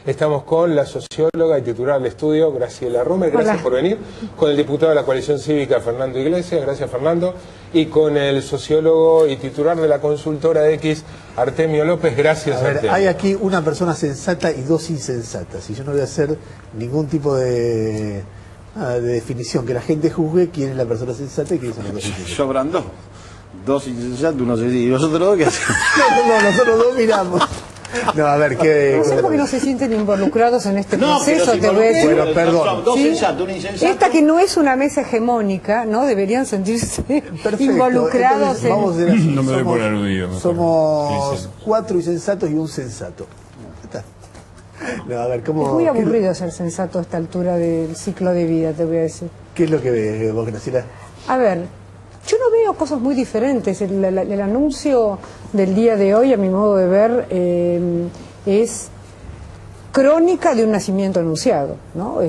Estamos con la socióloga y titular del estudio, Graciela Romer, gracias por venir, con el diputado de la Coalición Cívica, Fernando Iglesias, gracias Fernando, y con el sociólogo y titular de la consultora X, Artemio López, gracias Artemio. Hay aquí una persona sensata y dos insensatas, y yo no voy a hacer ningún tipo de definición, que la gente juzgue quién es la persona sensata y quién es la persona insensata. Sobran dos insensatos, uno se dice, ¿y nosotros dos qué hacemos? No, nosotros dos miramos. No, a ver, ¿qué? No sé por qué no se sienten involucrados en este proceso, te voy a decir. Bueno, perdón. Dos ¿sí? sensatos, un insensato. Esta que no es una mesa hegemónica, ¿no? Deberían sentirse involucrados. Entonces, No me doy por aludido. Mejor. Somos 4 insensatos y un sensato. Está. No, a ver, ¿cómo, Es muy aburrido ser sensato a esta altura del ciclo de vida, te voy a decir. ¿Qué es lo que ves vos, Graciela? A ver, yo no veo cosas muy diferentes. El anuncio del día de hoy, a mi modo de ver, es crónica de un nacimiento anunciado, ¿no?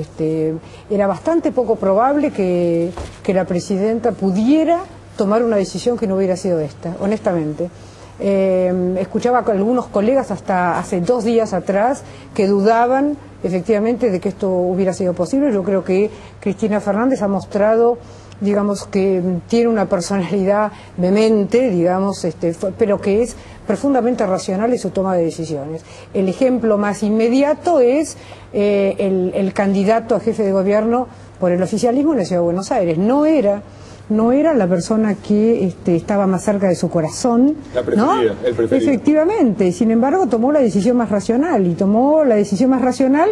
Era bastante poco probable que la presidenta pudiera tomar una decisión que no hubiera sido esta, honestamente. Escuchaba a algunos colegas hasta hace 2 días atrás que dudaban efectivamente de que esto hubiera sido posible. Yo creo que Cristina Fernández ha mostrado, digamos, que tiene una personalidad vehemente, digamos, pero que es profundamente racional en su toma de decisiones. El ejemplo más inmediato es el candidato a jefe de gobierno por el oficialismo en la Ciudad de Buenos Aires. No era la persona que estaba más cerca de su corazón, la preferida, ¿no? el preferido. Efectivamente, sin embargo tomó la decisión más racional, y tomó la decisión más racional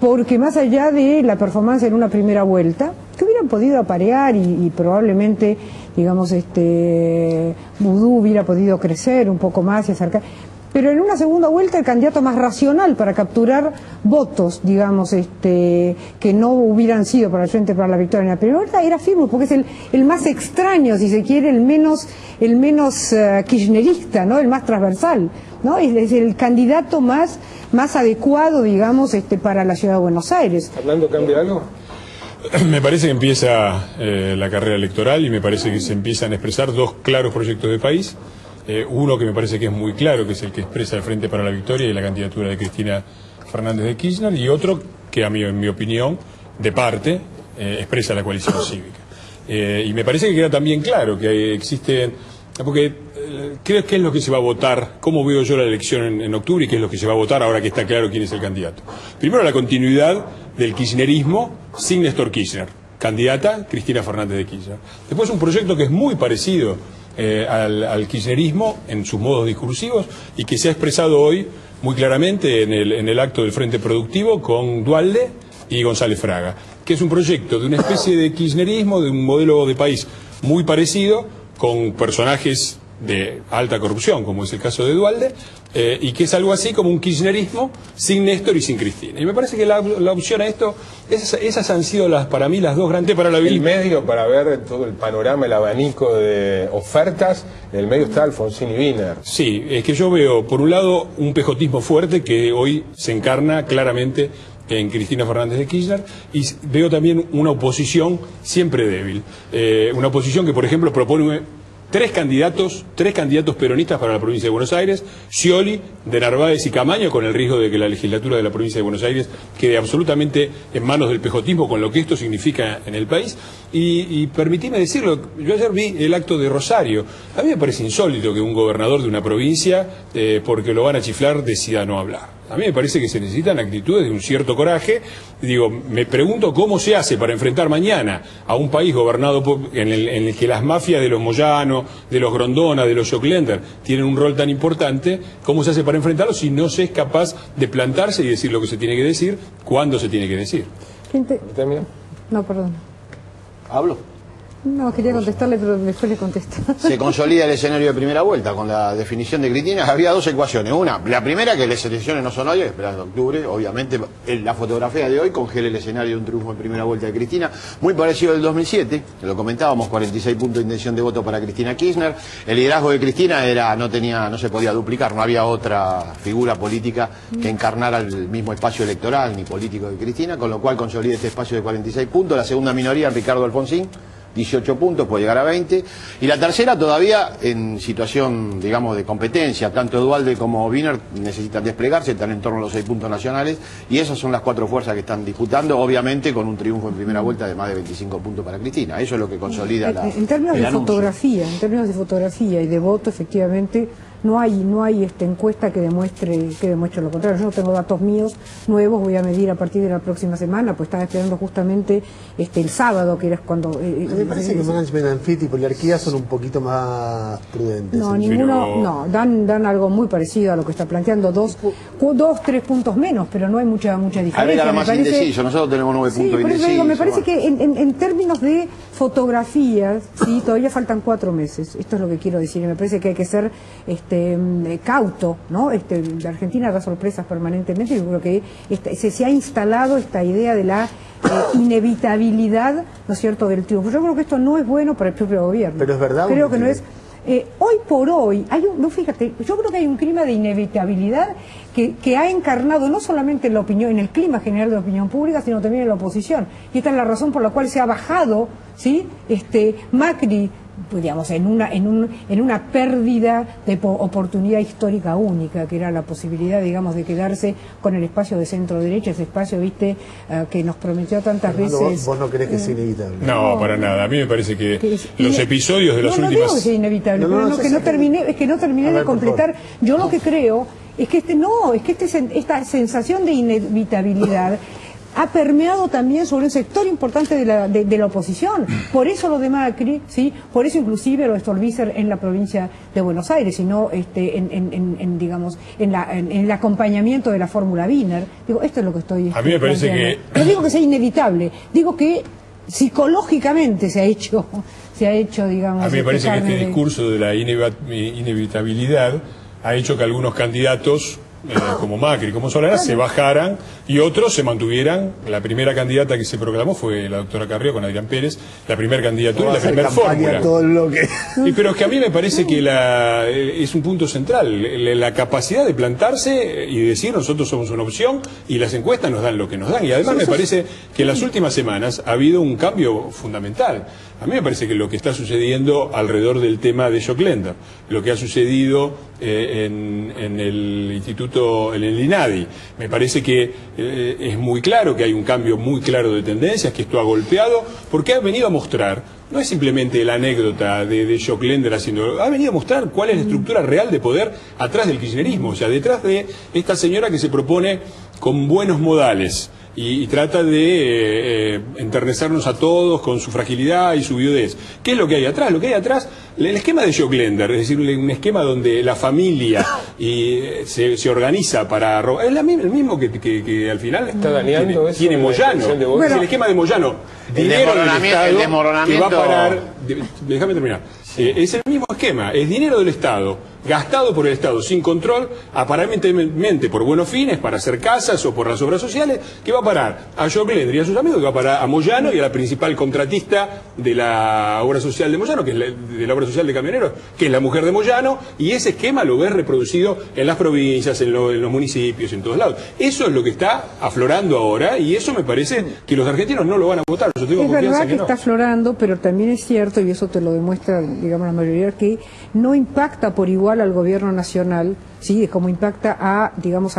porque más allá de la performance en una primera vuelta, que hubieran podido aparear y probablemente, digamos, Vudú hubiera podido crecer un poco más y acercar, pero en una segunda vuelta el candidato más racional para capturar votos, digamos, que no hubieran sido para el Frente para la Victoria en la primera vuelta, era Firmus, porque es el más extraño, si se quiere, el menos kirchnerista, ¿no? El más transversal, ¿no? Es el candidato más adecuado, digamos, para la Ciudad de Buenos Aires. ¿Hablando cambia algo? Me parece que empieza la carrera electoral y me parece que se empiezan a expresar 2 claros proyectos de país. Uno que me parece que es muy claro, que es el que expresa el Frente para la Victoria y la candidatura de Cristina Fernández de Kirchner, y otro que, en mi opinión, de parte, expresa la coalición cívica. Y me parece que queda también claro que existen, porque creo que es lo que se va a votar, cómo veo yo la elección en octubre y qué es lo que se va a votar ahora que está claro quién es el candidato. Primero, la continuidad del kirchnerismo sin Néstor Kirchner, candidata Cristina Fernández de Kirchner. Después un proyecto que es muy parecido al kirchnerismo en sus modos discursivos y que se ha expresado hoy muy claramente en el acto del Frente Productivo con Duhalde y González Fraga, que es un proyecto de una especie de kirchnerismo, de un modelo de país muy parecido, con personajes de alta corrupción, como es el caso de Duhalde, y que es algo así como un kirchnerismo sin Néstor y sin Cristina. Y me parece que la opción a esto, esas han sido para mí las 2 grandes para la vida. El medio, para ver todo el panorama, el abanico de ofertas, en el medio está Alfonsín y Wiener. Sí, es que yo veo, por un lado, un pejotismo fuerte que hoy se encarna claramente en Cristina Fernández de Kirchner, y veo también una oposición siempre débil. Una oposición que, por ejemplo, propone 3 candidatos peronistas para la provincia de Buenos Aires: Scioli, de Narváez y Camaño, con el riesgo de que la legislatura de la provincia de Buenos Aires quede absolutamente en manos del pejotismo, con lo que esto significa en el país. Y permitime decirlo, yo ayer vi el acto de Rosario. A mí me parece insólito que un gobernador de una provincia, porque lo van a chiflar, decida no hablar. A mí me parece que se necesitan actitudes de un cierto coraje. Digo, me pregunto cómo se hace para enfrentar mañana a un país gobernado en el que las mafias de los Moyano, de los Grondona, de los Joclender tienen un rol tan importante. ¿Cómo se hace para enfrentarlo si no se es capaz de plantarse y decir lo que se tiene que decir, cuándo se tiene que decir? No, perdón. ¿Hablo? No, quería contestarle, pero después le contesto. Se consolida el escenario de primera vuelta con la definición de Cristina. Había 2 ecuaciones. Una, la primera, que las elecciones no son hoy, esperando octubre. Obviamente, la fotografía de hoy congela el escenario de un triunfo en primera vuelta de Cristina. Muy parecido al 2007, lo comentábamos, 46 puntos de intención de voto para Cristina Kirchner. El liderazgo de Cristina no se podía duplicar, no había otra figura política que encarnara el mismo espacio electoral ni político de Cristina, con lo cual consolida este espacio de 46 puntos. La segunda minoría, Ricardo Alfonsín, 18 puntos, puede llegar a 20. Y la tercera todavía en situación, digamos, de competencia. Tanto Duhalde como Wiener necesitan desplegarse, están en torno a los 6 puntos nacionales. Y esas son las 4 fuerzas que están disputando, obviamente con un triunfo en primera vuelta de más de 25 puntos para Cristina. Eso es lo que consolida en términos de fotografía y de voto, efectivamente, no hay encuesta que demuestre lo contrario. Yo no tengo datos míos nuevos, voy a medir a partir de la próxima semana, pues estaba esperando justamente el sábado, que era cuando... me parece que Management and Fit y Poliarquía son un poquito más prudentes. No, ninguno, no, dan algo muy parecido a lo que está planteando, 3 puntos menos, pero no hay mucha diferencia. A ver, era más indeciso, nosotros tenemos 9 puntos indecisos. Digo, me parece que en términos de fotografías, sí, todavía faltan 4 meses, esto es lo que quiero decir, y me parece que hay que ser cauto, ¿no? La Argentina da sorpresas permanentemente, y yo creo que se ha instalado esta idea de la inevitabilidad, ¿no es cierto?, del triunfo. Yo creo que esto no es bueno para el propio gobierno. Pero es verdad. Creo que no es... hoy por hoy, fíjate, yo creo que hay un clima de inevitabilidad que ha encarnado no solamente en la opinión, en el clima general de la opinión pública, sino también en la oposición. Y esta es la razón por la cual se ha bajado, ¿sí?, Macri, pues, digamos, en una pérdida de oportunidad histórica única, que era la posibilidad, digamos, de quedarse con el espacio de centro-derecha, ese espacio, viste, que nos prometió tantas veces. ¿Vos no crees que es inevitable? No, para nada. A mí me parece que los episodios de las últimas... No digo que sea inevitable, no terminé de completar. Yo lo que creo es que esta sensación de inevitabilidad ha permeado también sobre un sector importante de la oposición. Por eso lo de Macri, ¿sí? Por eso inclusive lo de Stolbizer en la provincia de Buenos Aires, sino digamos, en el acompañamiento de la fórmula Wiener. Digo, esto es lo que estoy... A mí me parece que... No digo que sea inevitable, digo que psicológicamente se ha hecho, digamos... A mí me parece que este discurso de la inevitabilidad ha hecho que algunos candidatos... como Macri, como Solana, se bajaran y otros se mantuvieran. La primera candidata que se proclamó fue la doctora Carrió con Adrián Pérez, la primera candidatura y la primera fórmula. Pero es que a mí me parece que es un punto central, la capacidad de plantarse y decir nosotros somos una opción y las encuestas nos dan lo que nos dan. Y además me parece que en las últimas semanas ha habido un cambio fundamental. A mí me parece que lo que está sucediendo alrededor del tema de Joclender, lo que ha sucedido en el instituto, en el INADI, me parece que es muy claro que hay un cambio muy claro de tendencias, que esto ha golpeado, porque ha venido a mostrar, no es simplemente la anécdota de Joclender haciendo, ha venido a mostrar cuál es la estructura real de poder atrás del kirchnerismo, o sea, detrás de esta señora que se propone con buenos modales, y trata de enternecernos a todos con su fragilidad y su viudez. ¿Qué es lo que hay atrás? Lo que hay atrás, el esquema de Joclender, es decir, un esquema donde la familia se organiza para robar. Es el mismo que al final tiene Moyano. Es el esquema de Moyano. Dinero del Estado que va a parar... Déjame terminar. Es el mismo esquema, es dinero del Estado, gastado por el Estado sin control, aparentemente por buenos fines, para hacer casas o por las obras sociales, que va a parar a Joclender y a sus amigos, que va a parar a Moyano y a la principal contratista de la obra social de Moyano, que es de la obra social de Camioneros, que es la mujer de Moyano, y ese esquema lo ves reproducido en las provincias, en los municipios, en todos lados. Eso es lo que está aflorando ahora, y eso me parece que los argentinos no lo van a votar. Yo tengo confianza verdad que está aflorando, pero también es cierto, y eso te lo demuestra, digamos, la mayoría, que no impacta por igual al gobierno nacional, sí, es como impacta a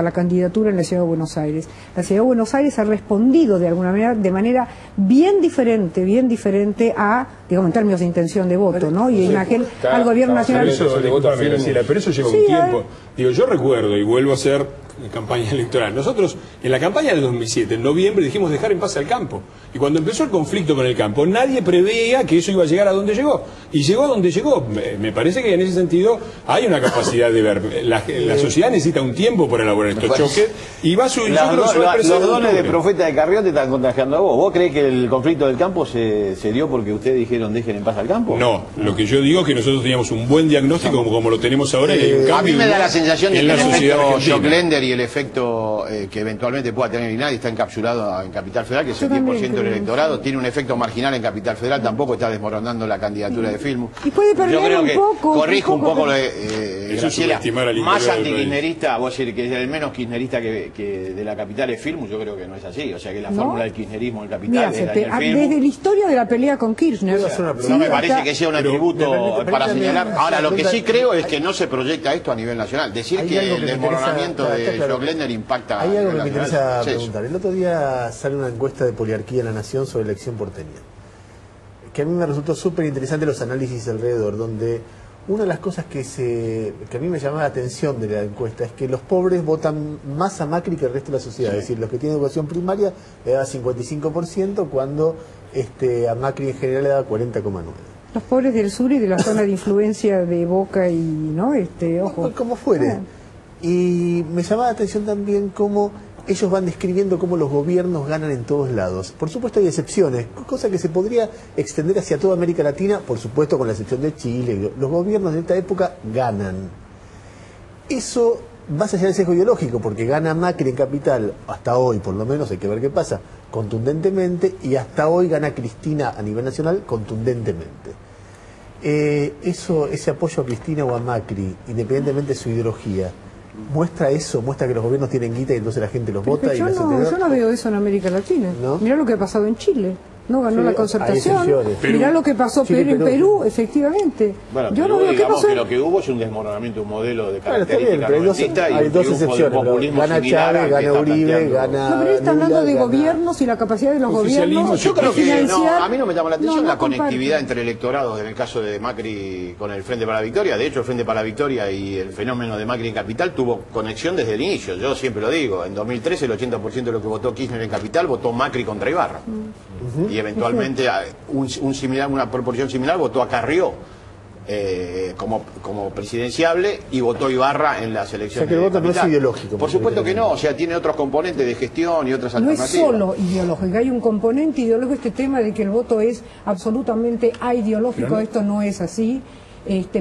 la candidatura en la Ciudad de Buenos Aires. La Ciudad de Buenos Aires ha respondido de alguna manera, de manera bien diferente a, digamos, en términos de intención de voto, ¿no? Y imagen al gobierno nacional. Pero eso lleva un tiempo. Digo, yo recuerdo, y vuelvo a hacer campaña electoral. Nosotros, en la campaña del 2007, en noviembre, dijimos dejar en paz al campo. Y cuando empezó el conflicto con el campo, nadie preveía que eso iba a llegar a donde llegó. Y llegó a donde llegó. Me parece que en ese sentido hay una capacidad de ver. La sociedad necesita un tiempo para elaborar estos choques. Y va a subir. Los dones de profeta de Carrió te están contagiando a vos. ¿Vos creés que el conflicto del campo se dio porque ustedes dijeron dejen en paz al campo? No, lo que yo digo es que nosotros teníamos un buen diagnóstico como lo tenemos ahora y hay un cambio. A mí me da la sensación de que en la sociedad Joclender y el efecto que eventualmente pueda tener INADI está encapsulado en Capital Federal, que es el 10% del electorado, tiene un efecto marginal en Capital Federal, tampoco está desmoronando la candidatura de Filmus. Y puede perder yo creo un que poco, corrijo un poco eso es Graciela, subestimar al más interior del antikirchnerista, vos decir que es el menos kirchnerista que de la capital es Filmus, yo creo que no es así, o sea que la ¿No? fórmula del kirchnerismo en Capital Mira, es Daniel Filmus. desde la historia de la pelea con Kirchner. No me parece que sea un atributo para permítame, señalar. Ahora, lo que sí pregunta, creo es que no se proyecta esto a nivel nacional. Decir hay que algo el que me desmoronamiento interesa- de claro. Joe Glender impacta Hay a algo que nivel me nacional. interesa Sí, eso. preguntar. El otro día sale una encuesta de Poliarquía en La Nación sobre la elección porteña, que a mí me resultó súper interesante los análisis alrededor, donde una de las cosas que a mí me llamaba la atención de la encuesta es que los pobres votan más a Macri que el resto de la sociedad. Es decir, los que tienen educación primaria le da 55%, cuando a Macri en general le da 40,9%. Los pobres del sur y de la zona de influencia de Boca y, ¿no? Ojo. Como fuere. Ah. Y me llamaba la atención también cómo ellos van describiendo cómo los gobiernos ganan en todos lados. Por supuesto hay excepciones, cosa que se podría extender hacia toda América Latina, por supuesto con la excepción de Chile. Los gobiernos de esta época ganan. Eso, más allá del sesgo ideológico, porque gana Macri en Capital, hasta hoy por lo menos, hay que ver qué pasa, contundentemente, y hasta hoy gana Cristina a nivel nacional contundentemente. Ese apoyo a Cristina o a Macri, independientemente de su ideología, muestra eso, muestra que los gobiernos tienen guita y entonces la gente los vota y yo, los yo no veo eso en América Latina. ¿No? Mirá lo que ha pasado en Chile. No ganó Sí, la hay concertación. excepciones. Mirá lo que pasó Chile, en Perú. Perú, efectivamente. Bueno, yo Perú, no veo qué digamos pasó. que lo que hubo es un desmoronamiento de un modelo de Bueno, está bien, características pero noventista y hay un dos triunfo del excepciones. populismo Gana similar al Chávez, que gana está Uribe, planteando. gana... No, pero él está hablando de Lula, gobiernos y la capacidad de los Oficialismo, gobiernos. Yo creo de que financiar. no, a mí no me llama la atención No, la no comparto. conectividad entre electorados en el caso de Macri con el Frente para la Victoria. De hecho, el Frente para la Victoria y el fenómeno de Macri en Capital tuvo conexión desde el inicio. Yo siempre lo digo, en 2013 el 80% de lo que votó Kirchner en Capital votó Macri contra Ibarra. Y eventualmente una proporción similar votó a Carrió como presidenciable y votó Ibarra en las elecciones. O sea que el de voto no es Capital. ideológico, Por supuesto que no, políticamente. o sea, tiene otros componentes de gestión y otras No es alternativas. solo ideológico, hay un componente ideológico, este tema de que el voto es absolutamente aideológico, Pero no- esto no es así.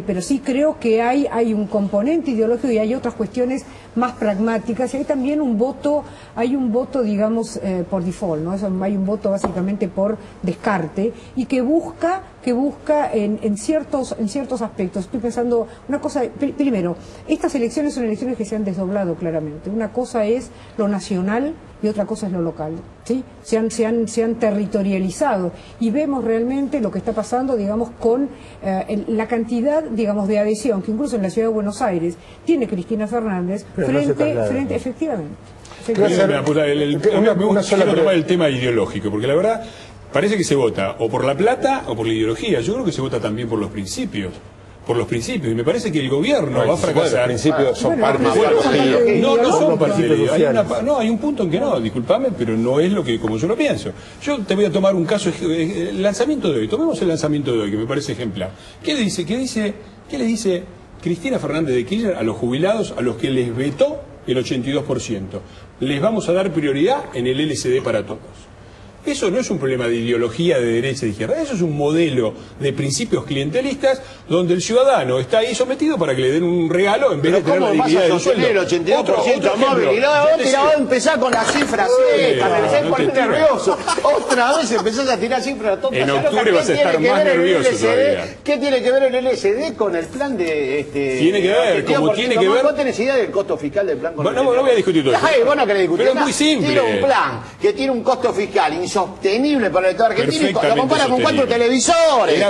Pero sí creo que hay un componente ideológico y hay otras cuestiones más pragmáticas y hay también hay un voto digamos por default, ¿no? Hay un voto básicamente por descarte y que busca en ciertos aspectos. Estoy pensando una cosa, primero, estas elecciones son elecciones que se han desdoblado claramente. Una cosa es lo nacional y otra cosa es lo local, ¿sí? Se han territorializado y vemos realmente lo que está pasando, digamos, con la cantidad, digamos, de adhesión que incluso en la ciudad de Buenos Aires tiene Cristina Fernández Pero no se traslada. efectivamente. Gracias. Me gusta tomar el tema ideológico, porque la verdad parece que se vota o por la plata o por la ideología. Yo creo que se vota también por los principios. Y me parece que el gobierno va a fracasar. Los principios son parte de la bueno, ideología. No son Como parte de la principios ideología. sociales. Hay un punto en que no, discúlpame, pero no es como yo lo pienso. Yo te voy a tomar un caso, el lanzamiento de hoy. Tomemos el lanzamiento de hoy, que me parece ejemplar. ¿Qué le dice Cristina Fernández de Kirchner a los jubilados, a los que les vetó el 82%? Les vamos a dar prioridad en el LCD para todos. Eso no es un problema de ideología de derecha y de izquierda, eso es un modelo de principios clientelistas donde el ciudadano está ahí sometido para que le den un regalo en vez de tener la ¿Cómo vas dignidad a del sueldo. sostener el 82% móvil? Y luego va a empezar con las cifras secas, me empecé a poner nervioso. Otra vez empezás a tirar cifras tontas. En ¿Sabes lo que octubre vas a estar tiene que más ver el nervioso LSD? todavía. ¿Qué tiene que ver el LSD con el plan de... Tiene que ver, como tiene que ver... ¿Vos tenés idea del costo fiscal del plan? Bueno, no voy a discutir todo eso. Ay, vos no querés discutir. Pero es muy simple. Tiene un plan que tiene un costo fiscal insostenible para el Estado argentino y lo compara con 4 televisores.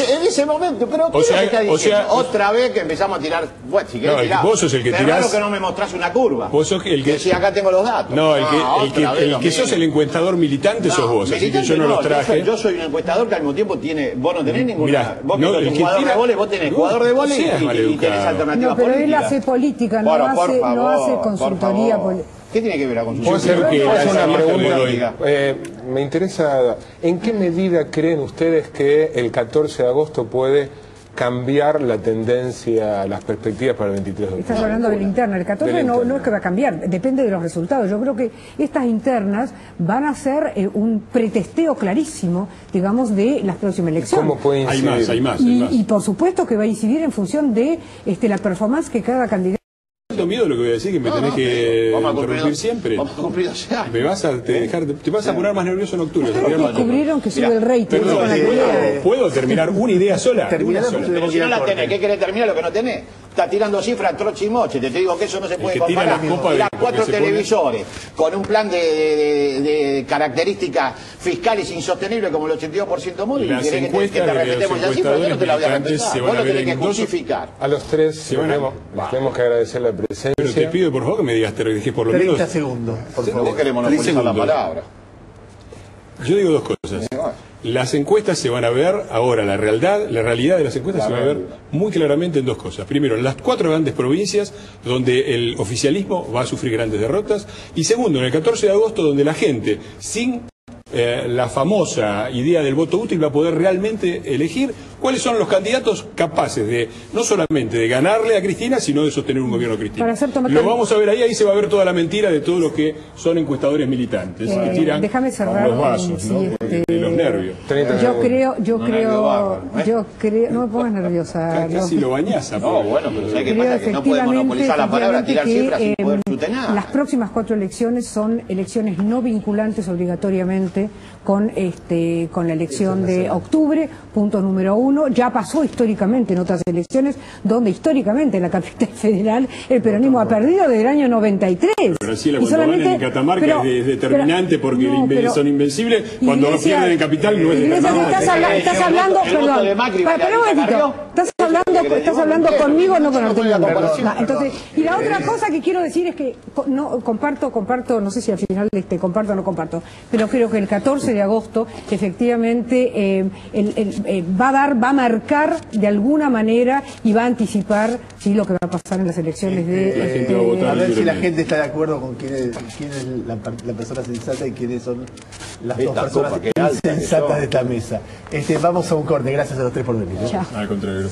En ese momento, pero ¿qué es lo que está diciendo? Otra vez que empezamos a tirar... Bueno, si querés No, tirar. vos sos el que Pero tirás. raro que no me mostrás una curva. Vos sos el que... Si acá tengo los datos. No, el otra vez lo que sos mismo. el encuestador militante sos vos, así que militante yo no los traje. Yo soy un encuestador que al mismo tiempo tiene... Vos no tenés ninguna... Mirá, vos no, que sos el un que jugador tira- de vóley, vos tenés No, jugador de vóley seas y maleducado. tenés alternativas No, pero él políticas. hace política, no Por hace favor, consultoría por favor. política. ¿Qué tiene que ver la Puedo consultoría? hacer que puedo hacer una lanzamiento pregunta. de Me interesa, ¿en qué medida creen ustedes que el 14 de agosto puede cambiar la tendencia, las perspectivas para el 23 de Estás octubre? hablando de la interna. El 14 De la no interna. es que va a cambiar, depende de los resultados. Yo creo que estas internas van a ser un pretesteo clarísimo, digamos, de las próximas elecciones. ¿Cómo puede Hay incidir? más. Y por supuesto que va a incidir en función de la performance que cada candidato. tanto miedo lo que voy a decir que me tenés que interrumpir siempre. Vamos a cumplir 12 años. Me vas a te vas a poner más nervioso en octubre. Descubrieron que sube el rating. Perdón, ¿puedo terminar una idea sola? Terminala, Una sola. Pero si no la tenés, ¿qué querés terminar lo que no tenés? Está tirando cifras troche y moche. Te digo que eso no se puede que tira comparar. la copa de- Tirás 4 porque se televisores con un plan de características fiscales insostenibles como el 82% móvil. Y Las querés que encuestas te de los repetemos esa cifra, yo no te la voy a encuestadores respetar. se Vos van a lo ver tenés que en dos- justificar. A los tres van a- les tenemos que agradecer la presencia. Pero te pido por favor que me digas, te dije por lo 30 menos. segundos, por Vos favor. querés monopolizar la segundos. palabra. Yo digo dos cosas. Las encuestas se van a ver ahora, la realidad de las encuestas se va a ver muy claramente en dos cosas. Primero, en las 4 grandes provincias donde el oficialismo va a sufrir grandes derrotas. Y segundo, en el 14 de agosto donde la gente, sin la famosa idea del voto útil, va a poder realmente elegir cuáles son los candidatos capaces de, no solamente de ganarle a Cristina, sino de sostener un gobierno Cristina. Para hacer tomate- Lo vamos a ver ahí se va a ver toda la mentira de todos los que son encuestadores militantes, que tiran déjame cerrar con los vasos, sí, ¿no? De los nervios. 30 Yo segundos. creo, no me pongas nerviosa. Casi lo bañas a No, bueno, pero ¿sabes qué Creo pasa? Que no puede monopolizar la palabra, tirar cifras sin poder sutener. las próximas 4 elecciones son elecciones no vinculantes obligatoriamente con la elección de octubre, punto número 1. Ya pasó históricamente en otras elecciones, donde históricamente en la capital federal el peronismo ha perdido desde el año 93. Pero Graciela, cuando ganan en Catamarca es determinante porque son invencibles. Cuando pierden en Capital no es determinante. Estás hablando, el voto de Macri, espera un momentito. Estás hablando conmigo, no con Arturo. Entonces, y la otra cosa que quiero decir es que no comparto, no sé si al final comparto o no comparto, pero creo que el 14 de agosto efectivamente va a marcar de alguna manera y va a anticipar lo que va a pasar en las elecciones La gente va a votar A ver si la libremente. gente está de acuerdo con quién es la persona sensata y quiénes son las dos Esta personas copa que alta que insensatas son. de esta mesa. Vamos a un corte, gracias a los tres por venir. Chao. Al contrario.